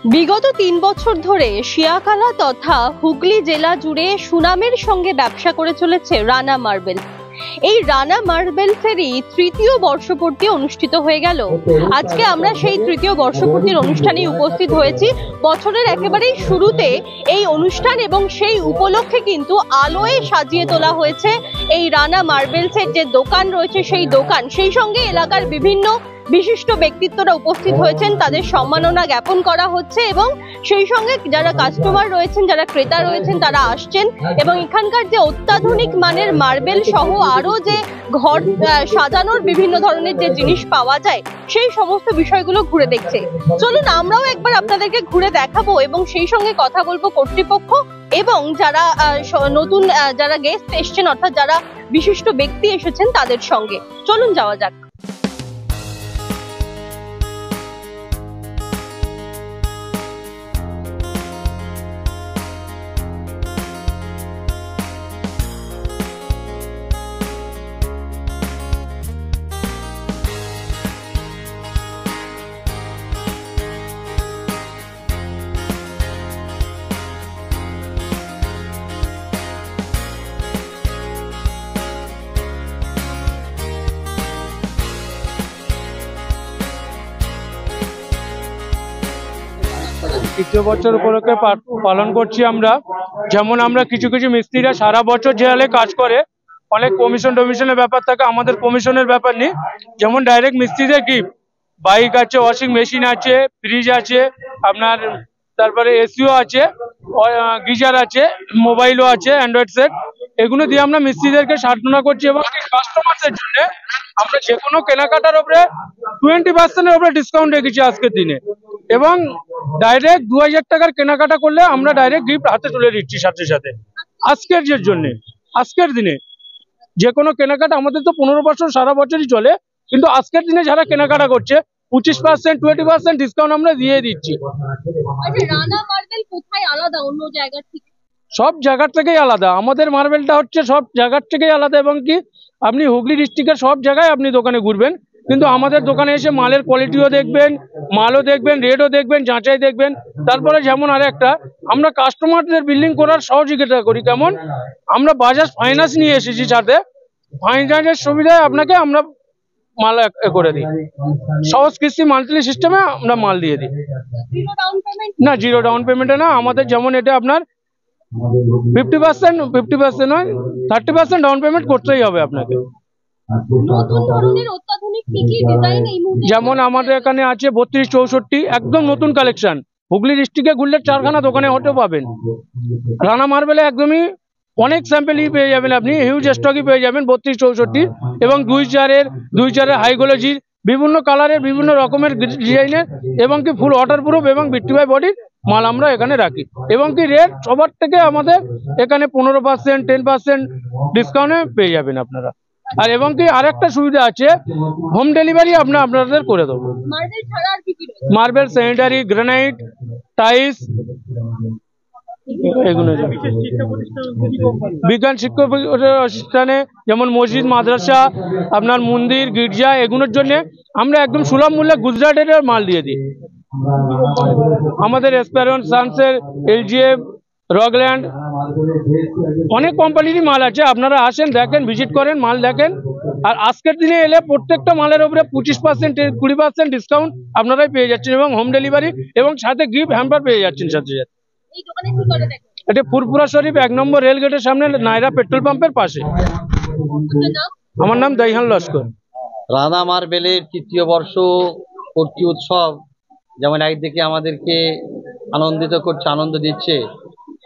বিগত ৩ বছর ধরে শিয়াখালা তথা হুগলি জেলা জুড়ে সুনামের সঙ্গে ব্যবসা করে চলেছে রানা মার্বেল। এই রানা মার্বেলসেরই তৃতীয় বর্ষপূর্তি অনুষ্ঠিত হয়ে গেল। আজকে আমরা সেই তৃতীয় বর্ষপূর্তির অনুষ্ঠানে উপস্থিত হয়েছি। বছরের একেবারেই শুরুতে এই অনুষ্ঠান এবং সেই উপলক্ষে কিন্তু আলোয় সাজিয়ে তোলা হয়েছে এই রানা মার্বেলসের যে দোকান রয়েছে সেই দোকান, সেই সঙ্গে এলাকার বিভিন্ন বিশিষ্ট ব্যক্তিত্বরা উপস্থিত হয়েছেন, তাদের সম্মাননা জ্ঞাপন করা হচ্ছে এবং সেই সঙ্গে যারা কাস্টমার রয়েছেন, যারা ক্রেতা রয়েছেন তারা আসছেন এবং এখানকার যে অত্যাধুনিক মানের মার্বেল সহ আরো যে ঘর সাজানোর বিভিন্ন ধরনের যে জিনিস পাওয়া যায় সেই সমস্ত বিষয়গুলো ঘুরে দেখছে। চলুন আমরাও একবার আপনাদেরকে ঘুরে দেখাবো এবং সেই সঙ্গে কথা বলবো কর্তৃপক্ষ এবং যারা নতুন যারা গেস্ট এসছেন, অর্থাৎ যারা বিশিষ্ট ব্যক্তি এসেছেন তাদের সঙ্গে। চলুন যাওয়া যাক। তৃতীয় বছর উপলক্ষে পালন করছি আমরা। যেমন আমরা কিছু কিছু মিস্ত্রিরা সারা বছর যে হালে কাজ করে, অনেক কমিশনের ব্যাপার থাকে, আমাদের কমিশনের ব্যাপার নেই। যেমন ডাইরেক্ট মিস্ত্রিদের গিফট, বাইক আছে, ওয়াশিং মেশিন আছে, ফ্রিজ আছে আপনার, তারপরে এসিও আছে, গিজার আছে, মোবাইলও আছে, অ্যান্ড্রয়েড সেট, এগুলো দিয়ে আমরা মিস্ত্রিদেরকে সান্ত্বনা করছি। এবং কাস্টমারদের জন্য আমরা যে কোনো কেনাকাটার উপরে 20% উপরে ডিসকাউন্ট রেখেছি আজকের দিনে। এবং ডাইরেক্ট 2000 টাকার কেনাকাটা করলে আমরা ডাইরেক্ট গিফট হাতে তুলে দিচ্ছি সাথে সাথে। আজকের যে জন্য আজকের দিনে যে কোনো কেনাকাটা, আমাদের তো 15 বছর সারা বছরই চলে, কিন্তু আজকের দিনে যারা কেনাকাটা করছে 25% 20% ডিসকাউন্ট আমরা দিয়ে দিচ্ছি। রানা মার্বেল কোথায় আলাদা অন্য জায়গা থেকে? সব জায়গার থেকেই আলাদা, আমাদের মার্বেলটা হচ্ছে সব জায়গার থেকেই আলাদা। এবং কি আপনি হুগলি ডিস্ট্রিক্টের সব জায়গায় আপনি দোকানে ঘুরবেন, কিন্তু আমাদের দোকানে এসে মালের কোয়ালিটিও দেখবেন, মালও দেখবেন, রেটও দেখবেন, যাচাই দেখবেন। তারপরে যেমন আরেকটা, আমরা কাস্টমারদের বিল্ডিং করার সহযোগিতা করি। কেমন, আমরা বাজাজ ফাইন্যান্স নিয়ে এসেছি, সাথে ফাইন্যান্সের সুবিধায় আপনাকে আমরা মাল করে দিই, সহজ কিস্তি মান্থলি সিস্টেমে আমরা মাল দিয়ে দিই। না, জিরো ডাউন পেমেন্টে না, আমাদের যেমন এটা আপনার 50% নয়, 30% ডাউন পেমেন্ট করতেই হবে আপনাকে। যেমন আমাদের এখানে আছে 32-64, একদম নতুন কালেকশন। হুগলি ডিস্ট্রিক্টে ঘুরলে 4খানা দোকানে হতে পাবেন। রানা মার্বেলে একদমই অনেক স্যাম্পেলই পেয়ে যাবেন, আপনি হিউজ স্টকই পেয়ে যাবেন 32-64 এবং 2 চারের হাইগোলজির বিভিন্ন কালারের বিভিন্ন রকমের ডিজাইনের এবং কি ফুল ওয়াটার প্রুফ এবং বিট্টুবাই বডির মাল আমরা এখানে রাখি। এবং কি রেট সবার থেকে আমাদের এখানে 15% 10% ডিসকাউন্টে পেয়ে যাবেন আপনারা। আর এবং কি আরেকটা সুবিধা আছে, হোম ডেলিভারি আপনাদের করে দেবো। মার্বেল, স্যানিটারি, গ্রানাইট, টাইলস, এগুলো। বিজ্ঞান শিক্ষা প্রতিষ্ঠানে যেমন মসজিদ, মাদ্রাসা, আপনার মন্দির, গির্জা, এগুলোর জন্য আমরা একদম সুলভ মূল্যে গুজরাটের মাল দিয়ে দিই। আমাদের এসপ্যারন, সানসের, এলজিএফ, রকল্যান্ড, অনেক কোম্পানিরই মাল আছে। আপনারা আসেন, দেখেন, ভিজিট করেন, মাল দেখেন। আর আজকের দিনে এলে প্রত্যেকটা মালের উপরে 25% 20% ডিসকাউন্ট আপনারাই পেয়ে যাচ্ছেন এবং হোম ডেলিভারি এবং সাথে গিফট হ্যাম্পার পেয়ে যাচ্ছেন সাথে সাথে। এটা ফুরপুরা শরীফ 1 নম্বর রেল গেটের সামনে, নাইরা পেট্রোল পাম্পের পাশে। আমার নাম দাইহান লস্কর। রানা মার্বেলের তৃতীয় বর্ষ পূর্তি উৎসব যেমন একদিকে আমাদেরকে আনন্দিত করছে, আনন্দ দিচ্ছে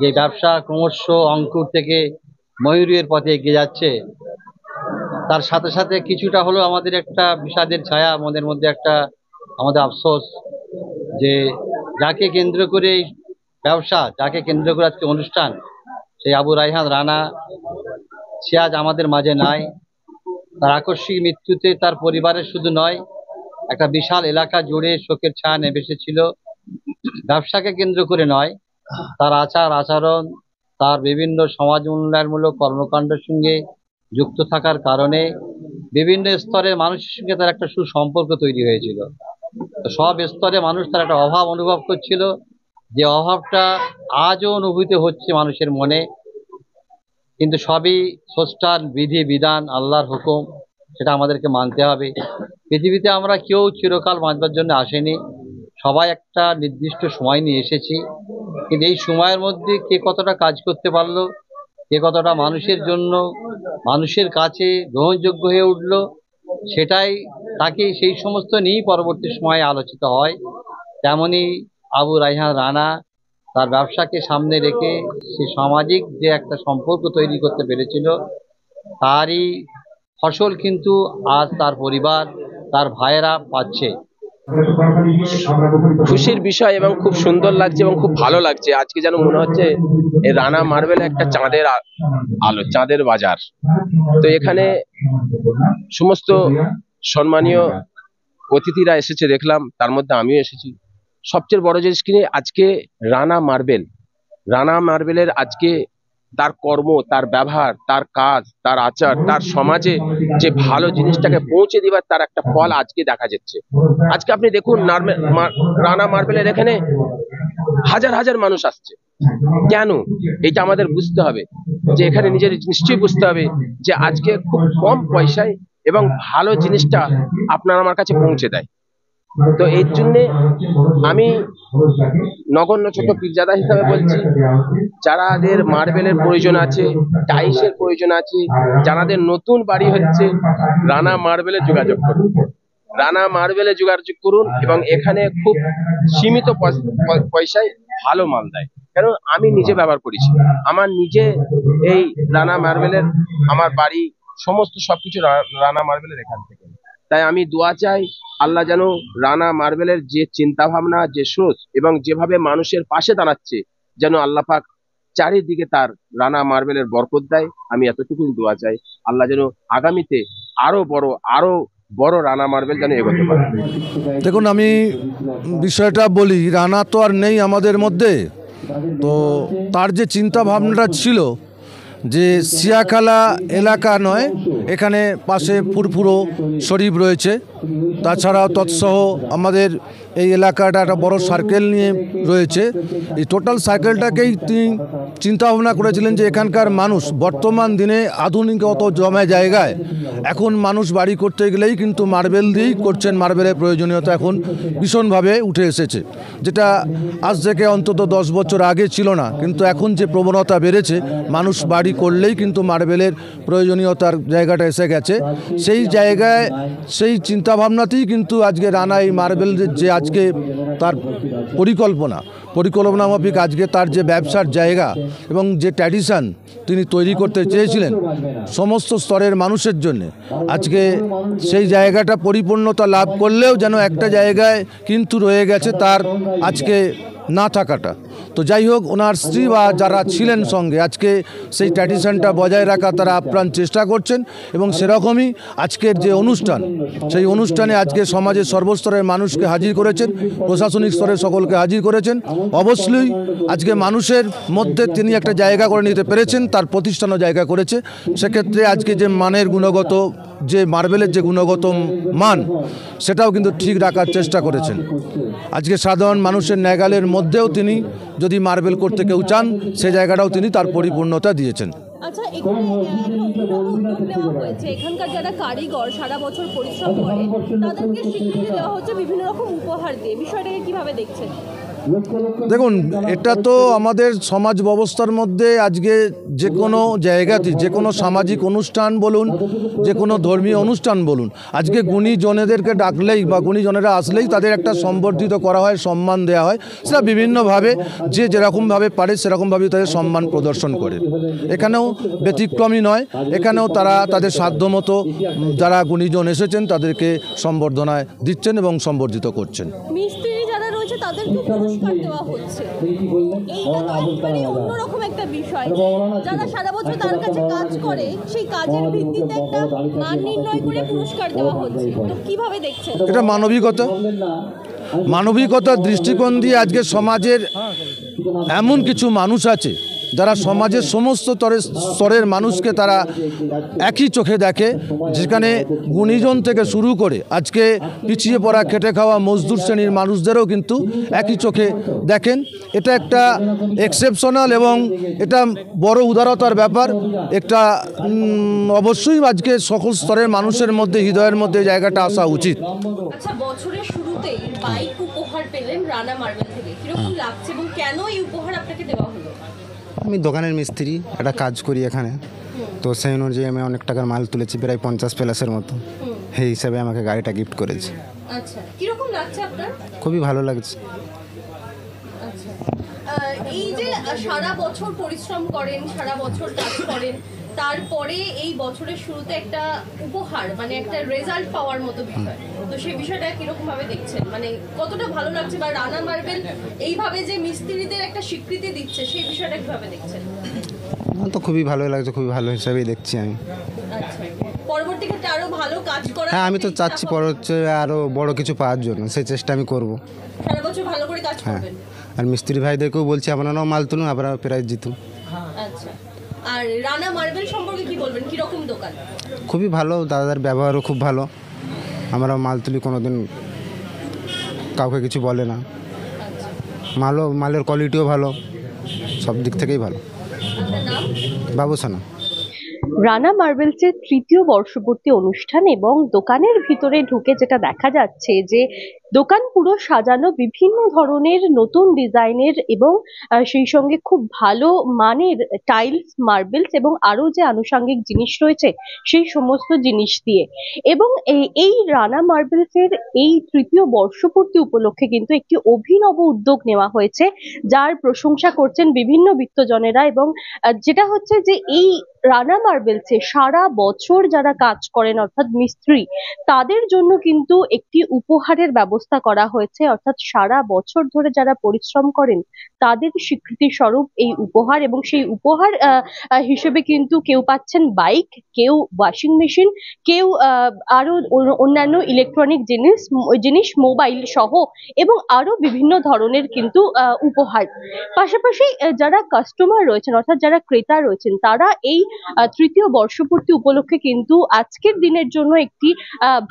যে ব্যবসা ক্রমশ অঙ্কুর থেকে ময়ূরের পথে এগিয়ে যাচ্ছে, তার সাথে সাথে কিছুটা হলো আমাদের একটা বিষাদের ছায়া আমাদের মধ্যে, একটা আমাদের আফসোস যে যাকে কেন্দ্র করে ব্যবসা, যাকে কেন্দ্র করে আজকে অনুষ্ঠান, সেই আবু রায়হান রানা, সে আজ আমাদের মাঝে নাই। তার আকস্মিক মৃত্যুতে তার পরিবারের শুধু নয়, একটা বিশাল এলাকা জুড়ে শোকের ছায়া নেমে এসেছিল। ব্যবসাকে কেন্দ্র করে নয়, তার আচার আচরণ, তার বিভিন্ন সমাজ উন্নয়নমূলক কর্মকাণ্ডের সঙ্গে যুক্ত থাকার কারণে বিভিন্ন স্তরের মানুষের সঙ্গে তার একটা সুসম্পর্ক তৈরি হয়েছিল। তো সব স্তরে মানুষ তার একটা অভাব অনুভব করছিল, যে অভাবটা আজও অনুভূতি হচ্ছে মানুষের মনে। কিন্তু সবই স্রষ্টার বিধি বিধান, আল্লাহর হুকুম, সেটা আমাদেরকে মানতে হবে। পৃথিবীতে আমরা কেউ চিরকাল বাঁচবার জন্য আসেনি, সবাই একটা নির্দিষ্ট সময় নিয়ে এসেছি। কিন্তু এই সময়ের মধ্যে কে কতটা কাজ করতে পারলো, কে কতটা মানুষের জন্য মানুষের কাছে গ্রহণযোগ্য হয়ে উঠলো, সেটাই তাকে সেই সমস্ত নিয়েই পরবর্তী সময়ে আলোচিত হয়। তেমনি আবু রায়হান রানা তার ব্যবসাকে সামনে রেখে সে সামাজিক যে একটা সম্পর্ক তৈরি করতে পেরেছিল, তারই ফসল কিন্তু আজ তার পরিবার, তার ভাইয়েরা পাচ্ছে। খুশির বিষয় এবং খুব সুন্দর লাগছে এবং খুব ভালো লাগছে। আজকে যেন মনে হচ্ছে এই রানা মার্বেল একটা চাঁদের আলো, চাঁদের বাজার। তো এখানে সমস্ত সম্মানীয় অতিথিরা এসেছে দেখলাম, তার মধ্যে আমিও এসেছি। সবচেয়ে বড় জিনিস কি, আজকে রানা মার্বেলের আজকে তার কর্ম, তার ব্যবহার, তার কাজ, তার আচার, তার সমাজে যে ভালো জিনিসটাকে পৌঁছে দিবার তার একটা ফল আজকে দেখা যাচ্ছে। আজকে আপনি দেখুন রানা মার্বেলের এখানে হাজার হাজার মানুষ আসছে। কেন? এটা আমাদের বুঝতে হবে, যে এখানে নিজের নিশ্চয়ই বুঝতে হবে যে আজকে খুব কম পয়সায় এবং ভালো জিনিসটা আপনার আমার কাছে পৌঁছে দেয়। তো এর জন্যে আমি নগণ্য ছোট পীরজাদা হিসাবে বলছি, যারাদের মার্বেলের প্রয়োজন আছে, টাইলসের প্রয়োজন আছে, যারাদের নতুন বাড়ি হচ্ছে, রানা মার্বেলে যোগাযোগ করুন। রানা মার্বেলে যোগাযোগ করুন এবং এখানে খুব সীমিত পয়সায় ভালো মাল দেয়। কারণ আমি নিজে ব্যবহার করেছি, আমার নিজে এই রানা মার্বেলের আমার বাড়ি সমস্ত সবকিছু রানা মার্বেলের এখান থেকে। তাই আমি দোয়া চাই, আল্লাহ যেন রানা মার্বেলের যে চিন্তা ভাবনা, যে সোচ এবং যেভাবে মানুষের পাশে দাঁড়াচ্ছে, যেন আল্লাহ পাক চারিদিকে তার রানা মার্বেলের বরকত দেয়। আমি এতটুকুই দোয়া চাই, আল্লাহ যেন আগামীতে আরো বড় রানা মার্বেল যেন এগোতে পারে। দেখুন, আমি বিষয়টা বলি, রানা তো আর নেই আমাদের মধ্যে। তো তার যে চিন্তা ভাবনাটা ছিল, যে সিয়াখালা এলাকা নয়, এখানে পাশে ফুরফুরো শরীফ রয়েছে, তাছাড়াও তৎসহ আমাদের এই এলাকাটা একটা বড় সার্কেল নিয়ে রয়েছে। এই টোটাল সার্কেলটাকেই তিনি চিন্তা ভাবনা করেছিলেন যে এখানকার মানুষ বর্তমান দিনে আধুনিকত জমা জায়গায় এখন মানুষ বাড়ি করতে গেলেই কিন্তু মার্বেল দিয়েই করছেন। মার্বেলের প্রয়োজনীয়তা এখন ভীষণভাবে উঠে এসেছে, যেটা আজ থেকে অন্তত 10 বছর আগে ছিল না। কিন্তু এখন যে প্রবণতা বেড়েছে, মানুষ বাড়ি করলেই কিন্তু মার্বেলের প্রয়োজনীয়তার জায়গাটা এসে গেছে। সেই জায়গায় সেই চিন্তাভাবনাতেই কিন্তু আজকে রানা এই মার্বেল যে আজকে তার পরিকল্পনা মাফিক আজকে তার যে ব্যবসার জায়গা এবং যে ট্র্যাডিশন তিনি তৈরি করতে চেয়েছিলেন সমস্ত স্তরের মানুষের জন্য, আজকে সেই জায়গাটা পরিপূর্ণতা লাভ করলেও যেন একটা জায়গায় কিন্তু রয়ে গেছে তার আজকে না থাকাটা। তো যাই হোক, ওনার স্ত্রী বা যারা ছিলেন সঙ্গে আজকে সেই ট্র্যাডিশনটা বজায় রাখা তারা আপ্রাণ চেষ্টা করছেন। এবং সেরকমই আজকের যে অনুষ্ঠান, সেই অনুষ্ঠানে আজকে সমাজের সর্বস্তরের মানুষকে হাজির করেছেন, প্রশাসনিক স্তরের সকলকে হাজির করেছেন। অবশ্যই আজকে মানুষের মধ্যে তিনি একটা জায়গা করে নিতে পেরেছেন, তার প্রতিষ্ঠানও জায়গা করেছে। সেক্ষেত্রে আজকে যে মানের গুণগত, যে মার্বেলের যে গুণগত মান, সেটাও কিন্তু ঠিক রাখার চেষ্টা করেছেন। আজকে সাধারণ মানুষের ন্যাগালের মধ্যেও তিনি যদি মার্বেল করতে কেউ চান, সে জায়গাটাও তিনি তার পরিপূর্ণতা দিয়েছেন। আচ্ছা, এখানে উদ্যোগ নেওয়া হয়েছে, এখানকার যারা কারিগর সারা বছর পরিশ্রম করে তাদেরকে স্বীকৃতি দেওয়া হচ্ছে বিভিন্ন রকম উপহার দিয়ে, বিষয়টাকে কিভাবে দেখছেন? দেখুন, এটা তো আমাদের সমাজ ব্যবস্থার মধ্যে আজকে যে কোনো জায়গাতে, যে কোনো সামাজিক অনুষ্ঠান বলুন, যে কোনো ধর্মীয় অনুষ্ঠান বলুন, আজকে গুণীজনেদেরকে ডাকলেই বা গুণীজনেরা আসলেই তাদের একটা সম্বর্ধিত করা হয়, সম্মান দেওয়া হয়। সেটা বিভিন্নভাবে যে যেরকমভাবে পারে সেরকমভাবেই তাদের সম্মান প্রদর্শন করে। এখানেও ব্যতিক্রমী নয়, এখানেও তারা তাদের সাধ্যমতো যারা গুণীজন এসেছেন তাদেরকে সম্বর্ধনায় দিচ্ছেন এবং সম্বর্ধিত করছেন। তাদেরকে পুরস্কার দেওয়া হচ্ছে, এইটা তো একবারে অন্যরকম একটা বিষয়। যারা সারা বছর তার কাছে কাজ করে, সেই কাজের ভিত্তিতে একটা মান নির্ণয় করে পুরস্কার দেওয়া হচ্ছে। তো কিভাবে দেখছেন এটা? মানবিকতার দৃষ্টিকোণ দিয়ে আজকে সমাজের এমন কিছু মানুষ আছে যারা সমাজের সমস্ত স্তরের মানুষকে তারা একই চোখে দেখে, যেখানে গুণীজন থেকে শুরু করে আজকে পিছিয়ে পড়া খেটে খাওয়া মজদুর শ্রেণীর মানুষদেরও কিন্তু একই চোখে দেখেন। এটা একটা এক্সেপশনাল এবং এটা বড় উদারতার ব্যাপার। একটা অবশ্যই আজকে সকল স্তরের মানুষের মধ্যে হৃদয়ের মধ্যে জায়গাটা আসা উচিত। আচ্ছা, বছরের শুরুতেই বাইক উপহার পেলেন রানা মার্বেল থেকে, কিরকম লাগছে এবং কেন এই উপহার আপনাকে দেওয়া হলো? আমি দোকানের মিস্ত্রি, একটা কাজ করি এখানে, তো সেই অনুযায়ী আমি অনেক টাকার মাল তুলেছি, প্রায় 50+ মতো। সেই হিসাবে আমাকে গাড়িটা গিফট করেছে। আচ্ছা, কিরকম লাগছে আপনার? খুবই ভালো লাগছে। আচ্ছা, এই যে সারা বছর পরিশ্রম করেন, সারা বছর কাজ করেন, তারপরে এই বছরের শুরুতে একটা উপহার মানে একটা রেজাল্ট পাওয়ার মতো বিষয়, তো সেই বিষয়টা কিরকম ভাবে দেখছেন? মানে কতটা ভালো লাগছে, বা রানা মার্বেল এইভাবে যে মিস্ত্রিদের একটা স্বীকৃতি দিচ্ছে সেই বিষয়টা কিভাবে দেখছেন? আমার তো খুবই ভালো লাগছে, খুবই ভালো হিসাবেই দেখছি আমি। আচ্ছা, পরবর্তী ক্ষেত্রে আরো ভালো কাজ করার? হ্যাঁ, আমি তো চাচ্ছি পরবর্তী আরও বড় কিছু পাওয়ার জন্য, সেই চেষ্টা আমি করব। সারা বছর ভালো করে কাজ করবেন। আর মিস্ত্রি ভাইদেরকেও বলছি আপনারাও মাল তুলুন, আপনারা প্রাইজ জিতুন। আচ্ছা, আর রানা মার্বেল সম্পর্কে কি বলবেন, কি রকম দোকান? খুবই ভালো, দাদাদের ব্যবহারও খুব ভালো। আমরা মাল তুলি, কোনোদিন কাউকে কিছু বলে না। মালের কোয়ালিটিও ভালো, সব দিক থেকেই ভালো। আপনার নাম? বাবুসানা। রানা মার্বেলসের তৃতীয় বর্ষপূর্তি অনুষ্ঠান এবং দোকানের ভিতরে ঢুকে যেটা দেখা যাচ্ছে যে দোকান পুরো সাজানো বিভিন্ন ধরনের নতুন ডিজাইনের এবং সেই সঙ্গে খুব ভালো মানের টাইলস, মার্বেলস এবং আরো যে আনুষঙ্গিক জিনিস রয়েছে সেই সমস্ত জিনিস দিয়ে। এবং এই রানা মার্বেলসের এই তৃতীয় বর্ষপূর্তি উপলক্ষে কিন্তু একটি অভিনব উদ্যোগ নেওয়া হয়েছে, যার প্রশংসা করছেন বিভিন্ন বিত্তজনেরা। এবং যেটা হচ্ছে যে এই রানা মার্বেলসে সারা বছর যারা কাজ করেন অর্থাৎ মিস্ত্রি, তাদের জন্য কিন্তু একটি উপহারের ব্যবস্থা করা হয়েছে, অর্থাৎ সারা বছর ধরে যারা পরিশ্রম করেন তাদের স্বীকৃতি স্বরূপ এই উপহার। এবং সেই উপহার হিসেবে কিন্তু কেউ পাচ্ছেন বাইক, কেউ ওয়াশিং মেশিন, কেউ আরো অন্যান্য ইলেকট্রনিক জিনিস মোবাইল সহ এবং আরো বিভিন্ন ধরনের কিন্তু উপহার। পাশাপাশি যারা কাস্টমার রয়েছেন অর্থাৎ যারা ক্রেতা রয়েছেন, তারা এই তৃতীয় বর্ষপূর্তি উপলক্ষে কিন্তু আজকের দিনের জন্য একটি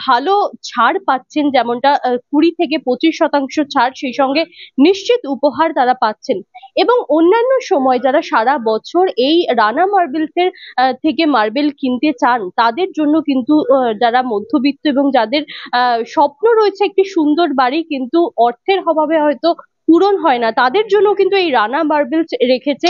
ভালো ছাড় পাচ্ছেন, যেমনটা 20 থেকে 25% ছাড়, সেই সঙ্গে নিশ্চিত উপহার তারা পাচ্ছেন। এবং অন্যান্য সময় যারা সারা বছর এই রানা মার্বেলসের থেকে মার্বেল কিনতে চান, তাদের জন্য কিন্তু যারা মধ্যবিত্ত এবং যাদের স্বপ্ন রয়েছে একটি সুন্দর বাড়ি কিন্তু অর্থের অভাবে হয়তো পূরণ হয় না, তাদের জন্য কিন্তু এই রানা মার্বেলস রেখেছে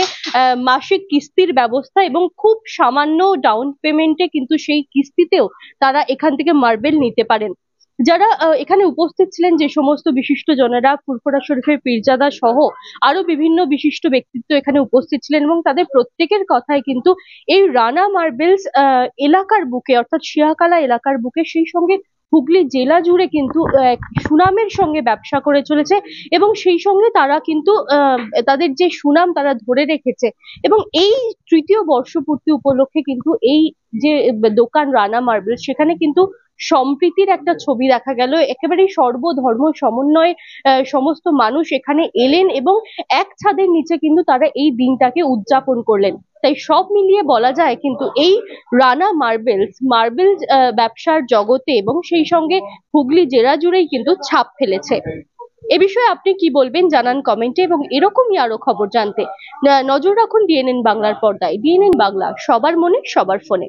মাসিক কিস্তির ব্যবস্থা এবং খুব সামান্য ডাউন পেমেন্টে কিন্তু সেই কিস্তিতেও তারা এখান থেকে মার্বেল নিতে পারেন। যারা এখানে উপস্থিত ছিলেন, যে সমস্ত বিশিষ্ট জনেরা, ফুরফুরা শরীফের পীরজাদা সহ আরো বিভিন্ন বিশিষ্ট ব্যক্তিত্ব এখানে উপস্থিত ছিলেন এবং তাদের প্রত্যেকের কথায় কিন্তু এই রানা মার্বেলস এলাকার বুকে অর্থাৎ শিয়াকালা এলাকার বুকে, সেই সঙ্গে হুগলি জেলা জুড়ে কিন্তু সুনামের সঙ্গে ব্যবসা করে চলেছে এবং সেই সঙ্গে তারা কিন্তু তাদের যে সুনাম তারা ধরে রেখেছে। এবং এই তৃতীয় বর্ষপূর্তি উপলক্ষে কিন্তু এই যে দোকান রানা মার্বেল, সেখানে কিন্তু সম্প্রীতির একটা ছবি দেখা গেল। একেবারেই সর্বধর্ম সমন্বয়ে সমস্ত মানুষ এখানে এলেন এবং এক ছাদের নিচে কিন্তু তারা এই দিনটাকে উদযাপন করলেন। তাই সব মিলিয়ে বলা যায় কিন্তু এই রানা মার্বেল ব্যবসার জগতে এবং সেই সঙ্গে হুগলি জেলা জুড়েই কিন্তু ছাপ ফেলেছে। এ বিষয়ে আপনি কি বলবেন জানান কমেন্টে, এবং এরকমই আরো খবর জানতে নজর রাখুন ডিএনএন বাংলার পর্দায়। ডিএনএন বাংলা, সবার মনে সবার ফোনে।